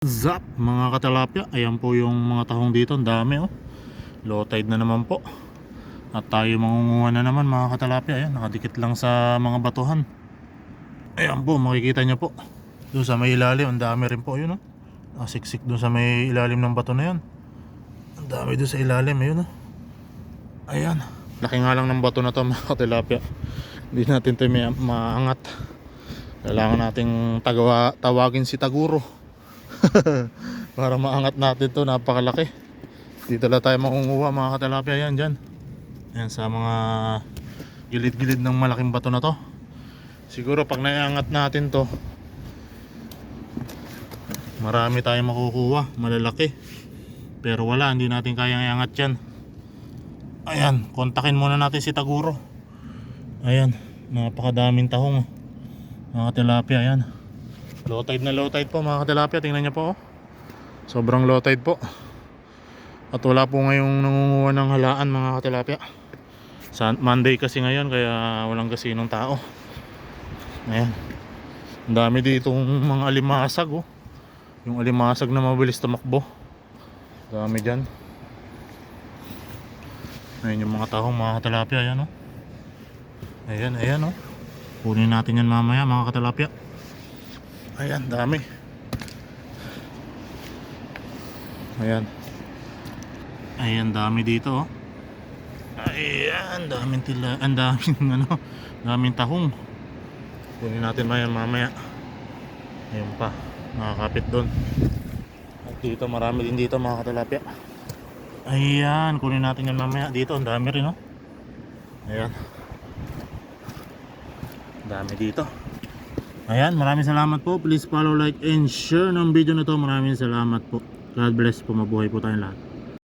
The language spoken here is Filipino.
Zap mga katalapya, ayan po yung mga tahong dito, ang dami oh. Low tide na naman po. At tayo mangunguha na naman mga katalapya. Ayan, nakadikit lang sa mga batuhan. Ayan po, makikita nyo po. Doon sa may ilalim, ang dami rin po yun oh. Nakasiksik doon sa may ilalim ng bato na yun. Ang dami doon sa ilalim, ayun oh. Ayan, laki nga lang ng bato na to mga katalapya. Hindi natin ito maangat. Kailangan nating tawagin si Taguro para maangat natin to, napakalaki. Dito lang tayo makunguha mga katalapya. Yan dyan, yan sa mga gilid-gilid ng malaking bato na to. Siguro pag naiangat natin to, marami tayong makukuha, malalaki. Pero wala, hindi natin kayang iangat yan. Ayan, kontakin muna natin si Taguro. Ayan, napakadaming tahong mga tilapia. Ayan, low tide na low tide po mga tilapia. Tingnan nyo po oh. Sobrang low tide po. At wala po ngayong nangunguha ng halaan mga tilapia. Monday kasi ngayon, kaya walang kasinong tao. Ayan, ang dami ditong mga alimasag oh. Yung alimasag na mabilis tumakbo, dami dyan. Ayan yung mga tahong mga katalapya. Ayan oh. Ayan, ayan oh. Kunin natin yan mamaya mga katalapya. Ayan, dami. Ayan. Ayan, dami dito oh. Ayan, daming daming tahong. Kunin natin mamaya. Ayan pa, nakakapit doon. At dito, marami din dito mga katalapya. Ayan, kunin natin yan mamaya. Dito, ang dami rin oh. Ayan, dami dito. Ayan, maraming salamat po. Please follow, like, and share ng video na to. Maraming salamat po. God bless po, mabuhay po tayong lahat.